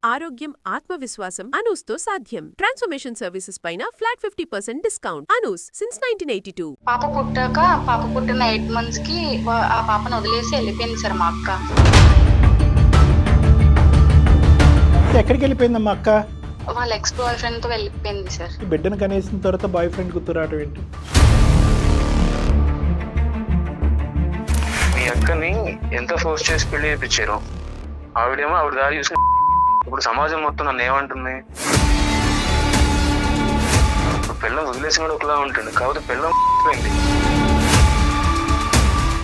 ఆరోగ్యం, ఆత్మవిశ్వాసం అనూస్తో సాధ్యం. ట్రాన్స్ఫర్మేషన్ సర్వీసెస్ పైన ఫ్లాట్ 50% డిస్కౌంట్. అనూస్ సిన్స్ 1982. పాప పుట్టిన 8 months కి ఆ పాపను వదిలేసి వెళ్ళిపోయింది సార్ మా అక్క. ఎక్కడికి వెళ్ళిపోయిందమ్మా అక్క? వాళ్ళ ఎక్స్ బాయ్ ఫ్రెండ్ తో వెళ్ళిపోయింది సార్. బిడ్డను కనేసిన తర్వాత బాయ్ ఫ్రెండ్ గుర్తురావడం ఏంటి? మీ అక్కని ఎంత ఫోర్స్ చేసి పెళ్లి చేయించారు. ఆవిడేమో ఆవిడ దారి చూసి ఇప్పుడు సమాజం మొత్తం నన్ను ఏమంటుంది, ఇప్పుడు పిల్లం వదిలేసి కూడా ఒకలా ఉంటుంది కాబట్టి పిల్లం పోయింది.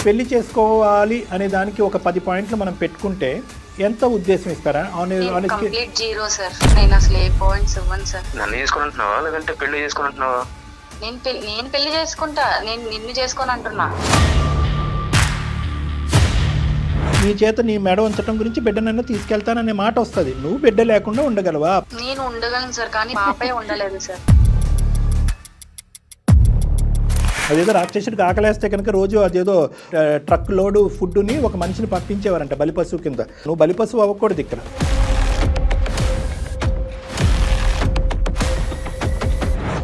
పెళ్లి చేసుకోవాలి అనే దానికి ఒక 10 పాయింట్లు మనం పెట్టుకుంటే ఎంత ఉద్దేశం ఇస్తారా? Complete zero sir. నేను అసలు ఏ పాయింట్స్ ఇవ్వను సార్. నన్ను చేసుకుంటున్నావా లేదంటే పెళ్లి చేసుకుంటున్నావా? నేను పెళ్లి చేసుకుంటా, నేను నిన్ను చేసుకొని అంటున్నా. నీ చేత నీ మెడ ఉంచడం గురించి బిడ్డనన్నా తీసుకెళ్తాననే మాట వస్తుంది. నువ్వు బిడ్డ లేకుండా ఉండగలవా? నేను ఉండగలను సార్, కానీ పాపే ఉండలేదు సార్. అదేదో రాక్షసుడికి ఆకలేస్తే కనుక రోజు అదేదో ట్రక్ లోడు ఫుడ్ని ఒక మనిషిని పంపించేవారంట బలిపశువు కింద. నువ్వు బలిపశువు అవ్వకూడదు ఇక్కడ.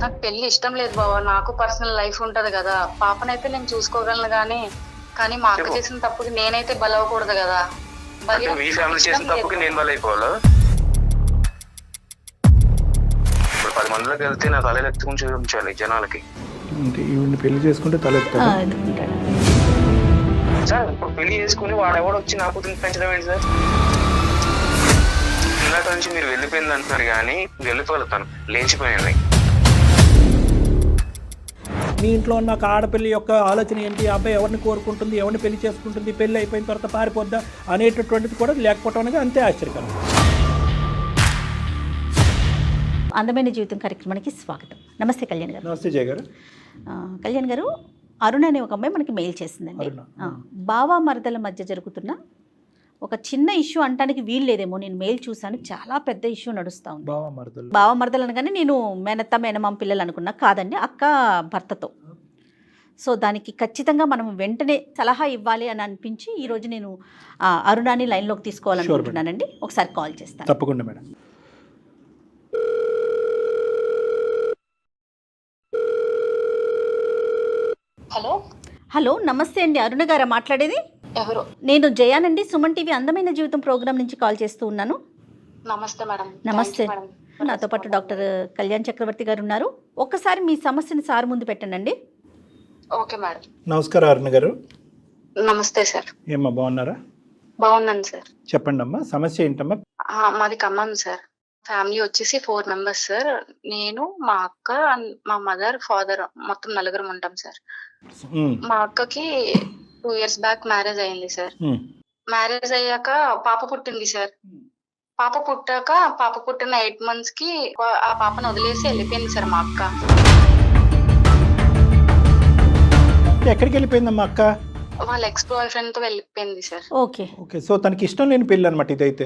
నాకు పెళ్లి ఇష్టం లేదు బాబా. నాకు పర్సనల్ లైఫ్ ఉంటది కదా. పాపనైతే నేను చూసుకోగలను, కానీ మా అక్క చేసిన తప్పుకి నేనైతే బలవకూడదు కదా. మీ ఫ్యామిలీ చేసిన తప్పుకి నేను బలైపోవాలా? ఇప్పుడు 10 మందిలోకి వెళ్తే నా తల ఎత్తుకుని చూపించాలి జనాలకి. ఈవిని పెళ్లి చేసుకుంటే తలెత్తాడు సార్. ఇప్పుడు పెళ్లి చేసుకుని వాడెవడు వచ్చి నా కూతురు పెంచడం ఏంటి సార్? ఇందాక నుంచి మీరు వెళ్ళిపోయింది అంటున్నారు కానీ వెళ్ళిపోతాను లేచిపోయింది. మీ ఇంట్లో ఉన్న ఒక ఆడపిల్ల యొక్క ఆలోచన ఏంటి? అబ్బాయి ఎవరిని కోరుకుంటుంది, ఎవరిని పెళ్లి చేసుకుంటుంది, పెళ్లి అయిపోయిన తర్వాత పారిపోద్దా అనేటటువంటిది కూడా లేకపోవడం అనేది అంతే ఆశ్చర్యకరం. అందమైన జీవితం కార్యక్రమానికి స్వాగతం. నమస్తే కళ్యాణ్ గారు. నమస్తే జయ గారు. కళ్యాణ్ గారు, అరుణ అనే ఒక అమ్మాయి మనకి మెయిల్ చేసిందండి. బావా మరదల మధ్య జరుగుతున్న ఒక చిన్న ఇష్యూ అంటానికి వీలు లేదేమో. నేను మెయిల్ చూసాను, చాలా పెద్ద ఇష్యూ నడుస్తూ ఉంది. బావ మరదలు అనగానే నేను మేనత్త మేనమామ పిల్లలు అనుకున్నా. కాదండి, అక్క భర్తతో. సో దానికి ఖచ్చితంగా మనం వెంటనే సలహా ఇవ్వాలి అని అనిపించి ఈరోజు నేను అరుణాని లైన్లోకి తీసుకోవాలనుకుంటున్నానండి. ఒకసారి కాల్ చేస్తాను. తప్పకుండా మేడం. హలో, నమస్తే అండి. అరుణ గారా మాట్లాడేది? ఎవరు? నేను జయానండి, సుమన్ టీవీ అందమైన జీవితం ప్రోగ్రామ్ నుంచి కాల్ చేస్తూ ఉన్నాను. నమస్తే మేడం. నమస్తే. నాతో పాటు డాక్టర్ కళ్యాణ్ చక్రవర్తి గారు ఉన్నారు. ఒక్కసారి మీ సమస్యని సార్ ముందు పెట్టండి. Okay madam. నమస్కారం అరుణ గారు. నమస్తే సార్. ఏమ్మా బాగున్నారా? బాగున్నాను సార్. చెప్పండి అమ్మా, సమస్య ఏంటమ్మా? మాది ఖమ్మం సార్. ఫ్యామిలీ వచ్చేసి 4 members సార్. నేను, మా అక్క, మా మదర్, ఫాదర్, మొత్తం 4 ఉంటాం సార్. మా అక్కకి 2 years బ్యాక్ మ్యారేజ్ అయింది సార్. మ్యారేజ్ అయ్యాక పాప పుట్టింది సార్. పాప పుట్టిన 8 months కి ఆ పాపను వదిలేసి వెళ్ళిపోయింది సార్ మా అక్క. ఎక్కడికి వెళ్ళిపోయిందమ్మా అక్క? వాళ్ళ ఎక్స్ బాయ్ ఫ్రెండ్ తో వెళ్ళిపోయింది సార్. ఓకే. సో తనకి ఇష్టం లేని పెళ్ళి అనమాట ఇదైతే.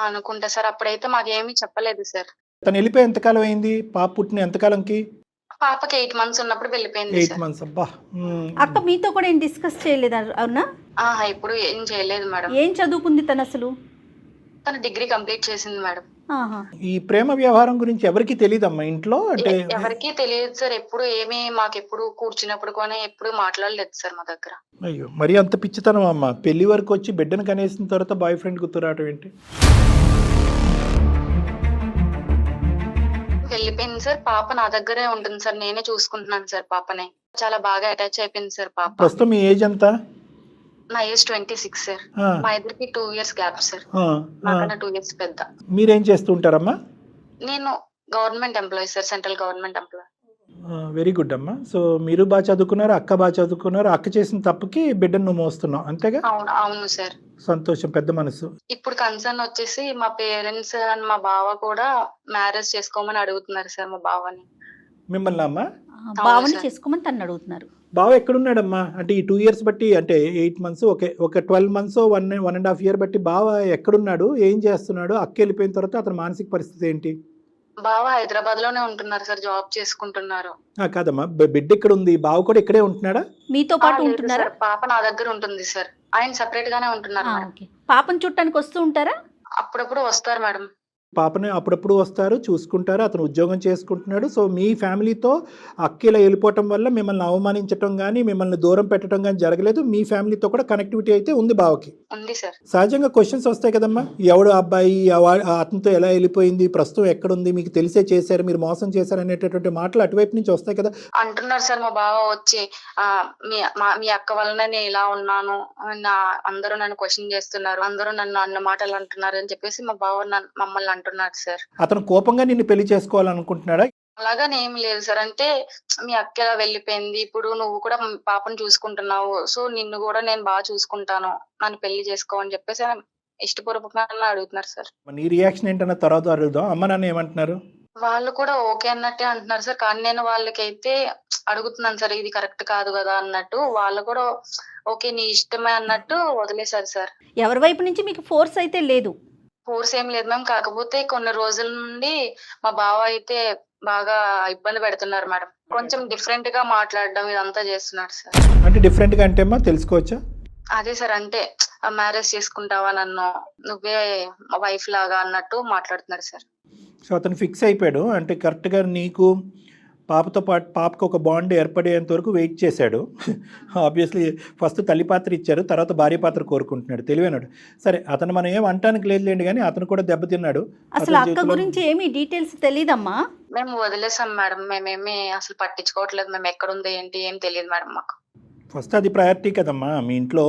అనుకుంటా సార్. అప్పుడైతే మాకేమీ చెప్పలేదు సార్. తను వెళ్ళిపోయి ఎంతకాలం అయింది? పాప పుట్టిన ఎంతకాలంకి? పాపకి 8 months ఉన్నప్పుడు వెళ్ళిపోయింది. 8 months. అబ్బా. అక్క మీతో కూడా ఏం డిస్కస్ చేయలేదు అవునా? ఇప్పుడు ఏం చేయలేదు మేడం. ఏం చదువుకుంది తను అసలు? తను డిగ్రీ కంప్లీట్ చేసింది మేడం. ఈ ప్రేమ వ్యవహారం గురించి ఎవరికి తెలియదమ్మా ఇంట్లో? అంటే ఎవరికి తెలియదు సార్. ఎప్పుడు మాకెప్పుడు కూర్చున్నప్పుడు కూడా ఎప్పుడు మాట్లాడలేదు సార్ మా దగ్గర. అయ్యో, మరి అంత పిచ్చితనం అమ్మా. పెళ్లి వరకు వచ్చి బిడ్డను కనేసిన తర్వాత బాయ్ ఫ్రెండ్ గుర్తురావడం ఏంటి? వెళ్ళిపోయింది సార్. పాప నా దగ్గరే ఉంటుంది సార్. నేనే చూసుకుంటున్నాను సార్ పాపని. చాలా బాగా అటాచ్ అయిపోయింది సార్ పాప. ప్రస్తుతం మీ ఏజ్ ఎంత? నా ఏజ్ 26 సార్. మా ఇద్దరికి 2 years గ్యాప్ సార్. నాకన్నా 2 years పెద్ద. మీరేం చేస్తూ ఉంటారమ్మా? నేను government employee sir, central government employee. Very good అమ్మా. సో మీరు బాగా చదువుకున్నారు, అక్క బాగా చదువుకున్నారు. అక్క చేసిన తప్పుకి బిడ్డను నువ్వు మోస్తున్నావు, అంతేగా? అవును సార్. సంతోషం, పెద్ద మనసు. ఇప్పుడు కన్సర్న్ వచ్చేసి మా పేరెంట్స్ అండ్ మా బావ కూడా మ్యారేజ్ చేసుకోమని అడుగుతున్నారు సార్ మా బావని. మిమ్మల్ని అమ్మా? బావని చేసుకోమని తను అడుగుతున్నారు. బావ ఎక్కడున్నాడమ్మా? అంటే ఈ 2 years బట్టి, అంటే 8 months, ఒక 12 months, 1.5 year బట్టి బావ ఎక్కడున్నాడు, ఏం చేస్తున్నాడు? అక్క వెళ్ళిపోయిన తర్వాత అతని మానసిక పరిస్థితి ఏంటి? బావ హైదరాబాద్ లోనే ఉంటున్నారు సార్, జాబ్ చేసుకుంటున్నారు. కాదమ్మా, బిడ్డ ఇక్కడ ఉంది, బావ కూడా ఇక్కడే ఉంటున్నాడా? మీతో పాటు ఉంటున్నారా? పాప నా దగ్గర ఉంటుంది సార్. ఆయన సెపరేట్ గానే ఉంటున్నారు. పాపను చూడటానికి వస్తూ ఉంటారా? అప్పుడప్పుడు వస్తారు మేడం. పాపని అప్పుడప్పుడు వస్తారు, చూసుకుంటారు, అతను ఉద్యోగం చేసుకుంటున్నాడు. సో మీ ఫ్యామిలీతో అక్క ఇలా వెళ్ళిపోవటం వల్ల మిమ్మల్ని అవమానించడం కానీ మిమ్మల్ని దూరం పెట్టడం కానీ జరగలేదు. మీ ఫ్యామిలీతో కూడా కనెక్టివిటీ అయితే ఉంది బావకి. ఉంది సార్. సహజంగా క్వశ్చన్స్ వస్తాయి కదమ్మా, ఎవడు అబ్బాయి, అతనితో ఎలా వెళ్ళిపోయింది, ప్రస్తుతం ఎక్కడుంది, మీకు తెలిసే చేశారు, మీరు మోసం చేశారు అనేటటువంటి మాటలు అటువైపు నుంచి వస్తాయి కదా. అంటున్నారు సార్ మా బావ వచ్చి, మీ అక్క వలన నేను ఇలా ఉన్నాను, అందరూ నన్ను క్వశ్చన్ చేస్తున్నారు, అందరూ నన్ను అన్న మాటలు అంటున్నారు అని చెప్పేసి మా బావ మమ్మల్ని అంటున్నారు సార్. అతను కోపంగా నిన్ను పెళ్లి చేసుకోవాలనుకుంటున్నాడా? అలాగని ఏం లేదు సార్. అంటే మీ అక్క ఎలా వెళ్ళిపోయింది, ఇప్పుడు నువ్వు కూడా పాపను చూసుకుంటున్నావు, సో నిన్ను కూడా నేను బాగా చూసుకుంటాను, నన్ను పెళ్లి చేసుకో అని చెప్పేసి ఇష్టపూర్వకంగా అడుగుతున్నారు సార్. నీ రియాక్షన్ ఏంటన్న తర్వాత అడుగుదాం. అమ్మ నాన్న ఏమంటున్నారు? వాళ్ళు కూడా ఓకే అన్నట్టే అంటున్నారు సార్. కానీ నేను వాళ్ళకైతే అడుగుతున్నాను సార్, ఇది కరెక్ట్ కాదు కదా అన్నట్టు. వాళ్ళు కూడా ఓకే నీ ఇష్టమే అన్నట్టు వదిలేశారు సార్. ఎవరి వైపు నుంచి మీకు ఫోర్స్ అయితే లేదు? ఫోర్స్ ఏం లేదు మ్యామ్. కాకపోతే కొన్ని రోజుల నుండి మా బావ అయితే బాగా ఇబ్బంది పెడుతున్నారు మేడం. కొంచెం డిఫరెంట్ గా మాట్లాడడం ఇదంతా చేస్తున్నాడు సార్. అంటే డిఫరెంట్ గా అంటే అమ్మా తెలుసుకోవచ్చా? అదే సార్, అంటే మ్యారేజ్ చేసుకుంటావా నన్ను, నువ్వే వైఫ్ లాగా అన్నట్టు మాట్లాడుతున్నాడు సార్. సో అతను ఫిక్స్ అయిపోయాడు. అంటే కరెక్ట్గా నీకు పాపతో పాటు పాపకు ఒక బాండ్ ఏర్పడేంత వరకు వెయిట్ చేశాడు. ఆబ్వియస్లీ ఫస్ట్ తల్లి పాత్ర ఇచ్చారు, తర్వాత భార్య పాత్ర కోరుకుంటున్నాడు. తెలివైనాడు. సరే అతను మనం ఏం అంటానికి లేదులేండి, కానీ అతను కూడా దెబ్బతిన్నాడు. అసలు అక్క గురించి ఏమీ డీటెయిల్స్ తెలియదమ్మా? మేము వదిలేసాం మేడం, మేమేమి అసలు పట్టించుకోవట్లేదు. మేము ఎక్కడుంది ఏంటి ఏం తెలియదు మేడం మాకు. ఫస్ట్ అది ప్రయారిటీ కదమ్మా. మీ ఇంట్లో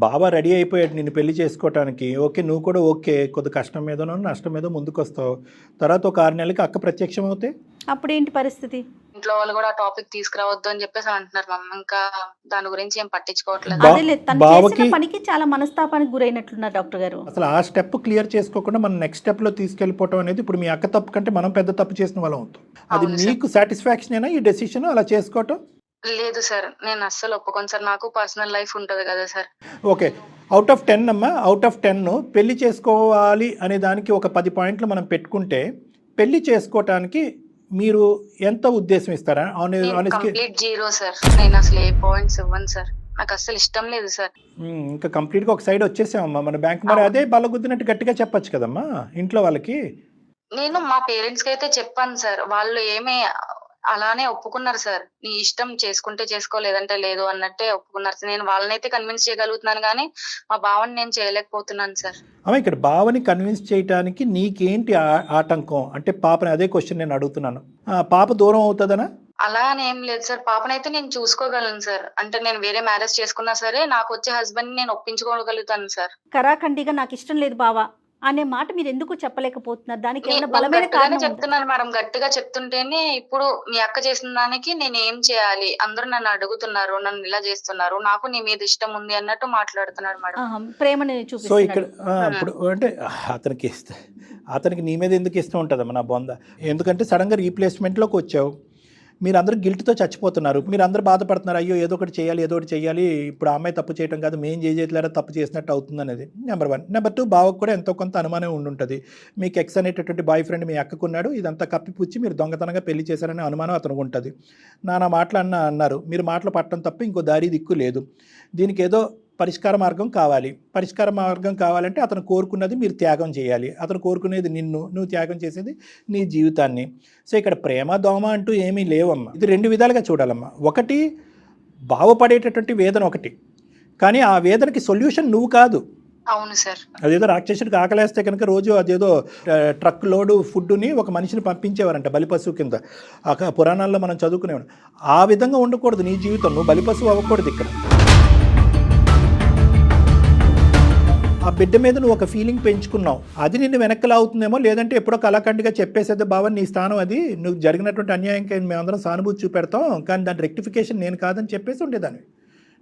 బాబా రెడీ అయిపోయాడు నిన్ను పెళ్లి చేసుకోవటానికి. ఓకే నువ్వు కూడా ఓకే, కొద్ది కష్టం మీదనో నష్టం మీదో ముందుకు వస్తావు. తర్వాత ఒక 6 నెలలకి అక్క ప్రత్యక్షం అవుతే అప్పుడు ఏంటి పరిస్థితి? ఇంట్లో వాళ్ళు కూడా ఆ టాపిక్ తీసుకురావద్దు అని చెప్పేసి అంటున్నారు మమ్మ. ఇంకా దాని గురించి ఏం పట్టించుకోవట్లేదు. అదే తను చేసిన పనికి చాలా మనస్తాపానికి గురైనట్లున్నారు డాక్టర్ గారు. అసలు ఆ స్టెప్ క్లియర్ చేసుకోకుండా మనం నెక్స్ట్ స్టెప్ లో తీసుకెళ్ళిపోవటం అనేది ఇప్పుడు మీ అక్క తప్పు కంటే మనం పెద్ద తప్పు చేసిన వాళ్ళం అవుతాం. అది మీకు సాటిస్ఫాక్షన్ అయినా ఈ డెసిషన్ అలా చేసుకోవటం? లేదు సార్, నేను అస్సలు ఒప్పుకోను సార్. నాకు పర్సనల్ లైఫ్ ఉంటది కదా సార్. ఓకే, అవుట్ ఆఫ్ 10 అమ్మా, అవుట్ ఆఫ్ 10 పెళ్లి చేసుకోవాలి అనే దానికి ఒక 10 పాయింట్లు మనం పెట్టుకుంటే పెళ్లి చేసుకోవటానికి మీరు ఎంత ఉద్దేశం ఇస్తారా? Complete zero sir. నేను అసలు ఏ పాయింట్స్ ఇవ్వను సార్. నాకు అసలు ఇష్టం లేదు సార్. ఇంకా కంప్లీట్గా ఒక సైడ్ వచ్చేసామమ్మా మన బ్యాంక్. మరి అదే బలగుద్దినట్టు గట్టిగా చెప్పచ్చు కదమ్మా ఇంట్లో వాళ్ళకి. నేను మా పేరెంట్స్ కి అయితే చెప్పాను సార్, వాళ్ళు ఏమీ అలానే ఒప్పుకున్నారు సార్. నీ ఇష్టం, చేసుకుంటే చేసుకో లేదంటే లేదు అన్నట్టే ఒప్పుకున్నారు. నేను వాళ్ళనైతే కన్విన్స్ చేయగలుగుతున్నాను కానీ మా బావని నేను చేయలేకపోతున్నాను సార్. అమ్మ ఇక్కడ బావని కన్విన్స్ చేయడానికి నీకేంటి ఆటంకం? అంటే పాపని అదే క్వశ్చన్ నేను అడుగుతున్నాను. పాప దూరం అవుతుందనా? అలా అని ఏం లేదు సార్. పాపనైతే నేను చూసుకోగలను సార్. అంటే నేను వేరే మ్యారేజ్ చేసుకున్నా సరే నాకు వచ్చే హస్బెండ్ నేను ఒప్పించుకోగలుగుతాను సార్. కరాఖండిగా నాకు ఇష్టం లేదు బావా అనే మాట మీరు ఎందుకు చెప్పలేకపోతున్నారు? దానికి ఏమైనా బలమైన కారణం చెప్తున్నాను మేడం. గట్టిగా చెప్తుంటేనే ఇప్పుడు మీ అక్క చేసిన దానికి నేను ఏం చేయాలి, అందరూ నన్ను అడుగుతున్నారు, నన్ను ఇలా చేస్తున్నారు, నాకు నీ మీద ఇష్టం ఉంది అన్నట్టు మాట్లాడుతున్నాడు మేడం. ప్రేమని సో చూపిస్తున్నారు. ఇక్కడ ఇప్పుడు అంటే అతనికి నీ మీద ఎందుకు ఇష్టం ఉంటుందమ్మా నా బొంద? ఎందుకంటే సడన్గా రీప్లేస్మెంట్లోకి వచ్చావు, మీరందరూ గిల్ట్తో చచ్చిపోతున్నారు, మీరందరూ బాధపడుతున్నారు, అయ్యో ఏదో ఒకటి చేయాలి. ఇప్పుడు ఆ అమ్మాయి తప్పు చేయడం కాదు, మేం చేయట్లేదా తప్పు చేసినట్టు అవుతుంది అనేది నెంబర్ 1. నెంబర్ 2, బావకు కూడా ఎంతో కొంత అనుమానం ఉండుంటుంది. మీకు ఎక్స్ అనేటటువంటి బాయ్ ఫ్రెండ్ మీ అక్కకున్నాడు, ఇదంతా కప్పిపుచ్చి మీరు దొంగతనంగా పెళ్లి చేశారనే అనుమానం అతనికి ఉంటుంది. నానా మాటలు అన్నారు, మీరు మాటలు పట్టడం తప్ప ఇంకో దారి దిక్కు లేదు. దీనికి ఏదో పరిష్కార మార్గం కావాలంటే అతను కోరుకున్నది మీరు త్యాగం చేయాలి. అతను కోరుకునేది నువ్వు త్యాగం చేసేది నీ జీవితాన్ని. సో ఇక్కడ ప్రేమ దోమ అంటూ ఏమీ లేవమ్మా. ఇది 2 విధాలుగా చూడాలమ్మా. ఒకటి బావపడేటటువంటి వేదన ఒకటి, కానీ ఆ వేదనకి సొల్యూషన్ నువ్వు కాదు. అవును సార్. అదేదో రాక్షసుడికి ఆకలేస్తే కనుక రోజు అదేదో ట్రక్ లోడు ఫుడ్ని ఒక మనిషిని పంపించేవారంట బలిపశువు కింద. ఆ పురాణాల్లో మనం చదువుకునేవాడు. ఆ విధంగా ఉండకూడదు నీ జీవితం. నువ్వు బలిపశువు అవ్వకూడదు ఇక్కడ. ఆ బిడ్డ మీద నువ్వు ఒక ఫీలింగ్ పెంచుకున్నావు, అది నిన్ను వెనక్కి లాగుతుందేమో. లేదంటే ఎప్పుడో కళాఖండిగా చెప్పేసేది బావని నీ స్థానం అది, నువ్వు జరిగినటువంటి అన్యాయంకి మేమందరం సానుభూతి చూపెడతాం, కానీ దాని రెక్టిఫికేషన్ నేను కాదని చెప్పేసి ఉండేదాన్ని.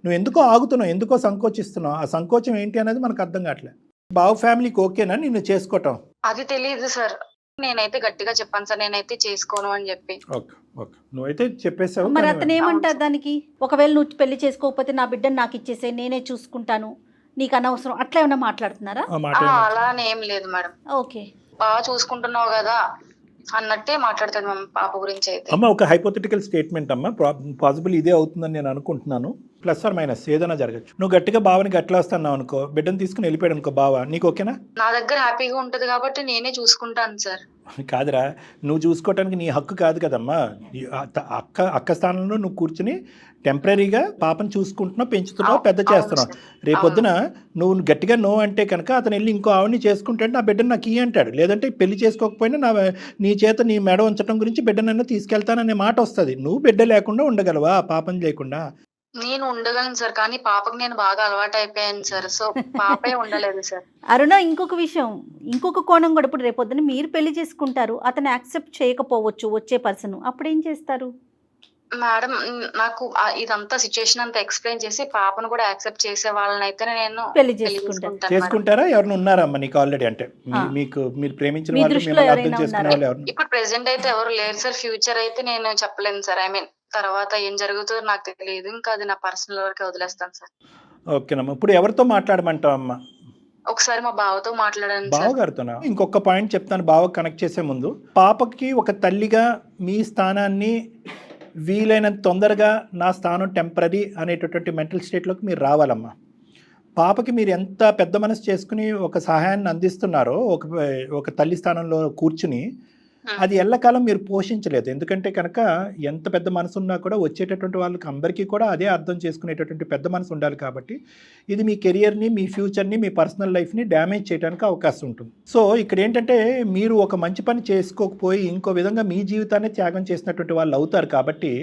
నువ్వు ఎందుకో ఆగుతున్నావు, ఎందుకో సంకోచిస్తున్నావు. ఆ సంకోచం ఏంటి అనేది మనకు అర్థం కావట్లేదు. బావ ఫ్యామిలీకి ఓకేనా నిన్ను చేసుకోవటం? అది తెలియదు సార్. నేనైతే గట్టిగా చెప్పాను సార్, నేనైతే చేసుకోను అని చెప్పి. ఓకే నువ్వైతే చెప్పేసావు. మరి అతను ఏమంటారు దానికి? ఒకవేళ నువ్వు పెళ్లి చేసుకోకపోతే నా బిడ్డను నాకు ఇచ్చేసే, నేనే చూసుకుంటాను, నీకు అనవసరం, అట్లా ఏమన్నా మాట్లాడుతున్నారా? అలా అని ఏం లేదు మేడం. ఓకే, బాగా చూసుకుంటున్నావు కదా అన్నట్టే మాట్లాడతాడు పాప గురించి అయితే. అమ్మ ఒక హైపోథెటికల్ స్టేట్మెంట్ అమ్మ, పాసిబుల్ ఇదే అవుతుందని నేను అనుకుంటున్నాను. ప్లస్ ఆర్ మైనస్ ఏదైనా జరగచ్చు. నువ్వు గట్టిగా బావని గట్లా వస్తున్నావు అనుకో, బిడ్డను తీసుకుని వెళ్ళిపోయాడు అనుకో బావ, నీకు ఓకేనా? నా దగ్గర హ్యాపీగా ఉంటది కాబట్టి నేనే చూసుకుంటాను సార్. కాదురా, నువ్వు చూసుకోవటానికి నీ హక్కు కాదు కదమ్మా. అక్క స్థానంలో నువ్వు కూర్చుని టెంపరీగా పాపను చూసుకుంటున్నావు, పెంచుతున్నావు, పెద్ద చేస్తున్నావు. రేపొద్దున నువ్వు గట్టిగా నో అంటే కనుక అతను వెళ్ళి ఇంకో ఆవిడని చేసుకుంటే నా బిడ్డను నాకు ఇయ్యి అంటాడు. లేదంటే పెళ్లి చేసుకోకపోయినా నీ చేత నీ మెడ ఉంచడం గురించి బిడ్డనన్నా తీసుకెళ్తాననే మాట వస్తుంది. నువ్వు బిడ్డ లేకుండా ఉండగలవా పాపం లేకుండా? నేను ఉండగలను సార్, కానీ పాపకి నేను బాగా అలవాటు అయిపోయాను సార్. సో పాపే ఉండలేదు సార్. అరుణ, ఇంకొక విషయం, ఇంకొక కోణం కూడా, ఇప్పుడు రేపొద్దున మీరు పెళ్లి చేసుకుంటారు, అతను యాక్సెప్ట్ చేయకపోవచ్చు వచ్చే పర్సన్, అప్పుడు ఏం చేస్తారు? మేడం నాకు ఇదంతా సిచ్యుయేషన్ అంతా ఎక్స్ప్లెయిన్ చేసి పాపను కూడా యాక్సెప్ట్ చేసే వాళ్ళని అయితే నేను పెళ్లి పెళ్లి చేసుకుంటారు. చేసుకుంటాను మేడం. చేసుకుంటారా? ఎవరిని ఉన్నారమ్మా నీకు ఆల్రెడీ? అంటే మీకు మీరు ప్రేమించిన మీ వాళ్ళు, దృష్టిలో మిమ్మల్ని అర్థం ఎవరైనా చేసుకునే ఉన్నారా? వాళ్ళు ఎవరు? ఇప్పుడు ప్రెసెంట్ అయితే ఎవరు లేరు సార్. ఫ్యూచర్ అయితే నేను చెప్పలేను సార్. ఐ మీన్ తర్వాత ఏం జరుగుతుందో నాకు తెలియదు. ఇంకా అది నా పర్సనల్ వరకే వదిలేస్తాను సార్. ఓకేనమ్మా. ఇప్పుడు ఎవరితో మాట్లాడమంటావు అమ్మా? ఒకసారి మా బావతో మాట్లాడాను సార్. బావగారితోనా? ఇంకొక పాయింట్ చెప్తాను బావ కనెక్ట్ చేసే ముందు. పాపకి ఒక తల్లిగా మీ స్థానాన్ని వీలైనంత తొందరగా నా స్థానం టెంపరీ అనేటటువంటి మెంటల్ స్టేట్లోకి మీరు రావాలమ్మా. పాపకి మీరు ఎంత పెద్ద మనసు చేసుకుని ఒక సహాయాన్ని అందిస్తున్నారో ఒక తల్లి స్థానంలో కూర్చుని, అది ఎల్లకాలం మీరు పోషించలేదు. ఎందుకంటే కనుక ఎంత పెద్ద మనసు ఉన్నా కూడా వచ్చేటటువంటి వాళ్ళకి అందరికీ కూడా అదే అర్థం చేసుకునేటటువంటి పెద్ద మనసు ఉండాలి. కాబట్టి ఇది మీ కెరియర్ని, మీ ఫ్యూచర్ని, మీ పర్సనల్ లైఫ్ని డ్యామేజ్ చేయడానికి అవకాశం ఉంటుంది. సో ఇక్కడ ఏంటంటే మీరు ఒక మంచి పని చేసుకోకపోయి ఇంకో విధంగా మీ జీవితాన్ని త్యాగం చేసినటువంటి వాళ్ళు అవుతారు. కాబట్టి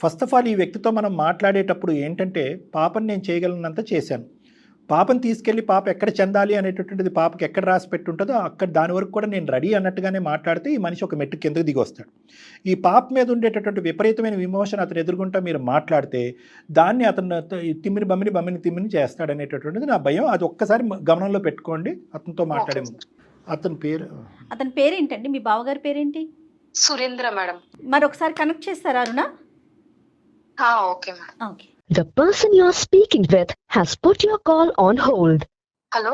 ఫస్ట్ ఆఫ్ ఆల్ ఈ వ్యక్తితో మనం మాట్లాడేటప్పుడు ఏంటంటే, పాపని నేను చేయగలనంత చేశాను, పాపను తీసుకెళ్ళి పాప ఎక్కడ చెందాలి అనేటటువంటిది పాపకి ఎక్కడ రాసి పెట్టుంటుందో అక్కడ దాని వరకు కూడా నేను రెడీ అన్నట్టుగానే మాట్లాడితే ఈ మనిషి ఒక మెట్టు కిందకి దిగి వస్తాడు. ఈ పాప మీద ఉండేటటువంటి విపరీతమైన విమోషన్ అతను ఎదుర్కొంటా మీరు మాట్లాడితే దాన్ని అతను తిమ్మిని చేస్తాడు అనేటటువంటిది నా భయం. అది ఒక్కసారి గమనంలో పెట్టుకోండి అతనితో మాట్లాడే ముందు. అతని పేరేంటండి? మీ బావగారి పేరేంటి? సురేంద్ర మేడం. మరి ఒకసారి కనెక్ట్ చేస్తారా Aruna? Okay madam. Okay. The person you are speaking with has put your call on hold. Hello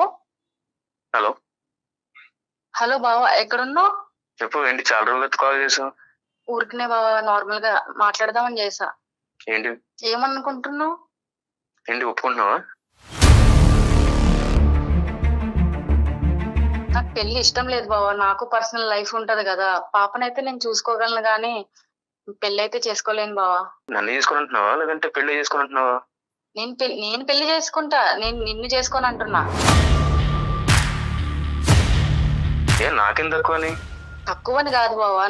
hello hello బావ, ఎక్కడున్నావు? చెప్పు, ఏంటి చాలా రోజులు కాల్ చేసావు? ఊరికనే బావ నార్మల్ గా మాట్లాడదామని చేసా. ఏంటి ఏమనుకుంటున్నావు? ఏంటి ఒప్పుకుంటున్నావా? నాకు పెళ్లి ఇష్టం లేదు బావ. నాకు పర్సనల్ లైఫ్ ఉంటది కదా. పాపనైతే నేను చూసుకోగలను కానీ పెళ్లి అయితే చేసుకోలేను బావా. నన్ను చేసుకుంటున్నావా లేదంటే పెళ్లి చేసుకుంటున్నావా? నేను పెళ్లి చేసుకుంటా. నేను నిన్ను చేసుకొని అంటున్నా. నాకేం తక్కువని? తక్కువని కాదు బావా,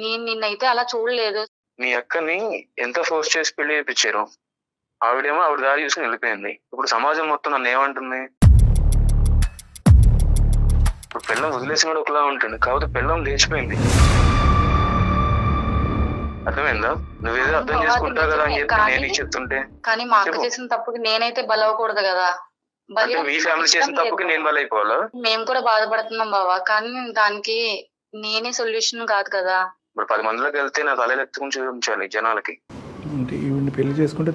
నేను నిన్నైతే అలా చూడలేదు. మీ అక్కని ఎంత ఫోర్స్ చేసి పెళ్లి చేయించారు. ఆవిడేమో ఆవిడ దారి చూసుకుని వెళ్ళిపోయింది. ఇప్పుడు సమాజం మొత్తం నన్ను ఏమంటుంది? ఇప్పుడు పిల్లం వదిలేసి కూడా ఒకలా ఉంటుంది, కాకపోతే పిల్లం లేచిపోయింది. అర్థమైందా? నువ్వేదో అర్థం చేసుకుంటావు కదా అని చెప్పి నేను నీకు చెప్తుంటే. కానీ మా అక్క చేసిన తప్పుకి నేనైతే బలవకూడదు కదా. మీ ఫ్యామిలీ చేసిన తప్పుకి నేను బలైపోవాలా? మేము కూడా బాధపడుతున్నాం బావా, కానీ దానికి నేనే సొల్యూషన్ కాదు కదా. ఇప్పుడు 10 మందిలోకి వెళ్తే నా తల ఎత్తుకుని చూపించాలి జనాలకి. పెళ్లి చేసుకుంటే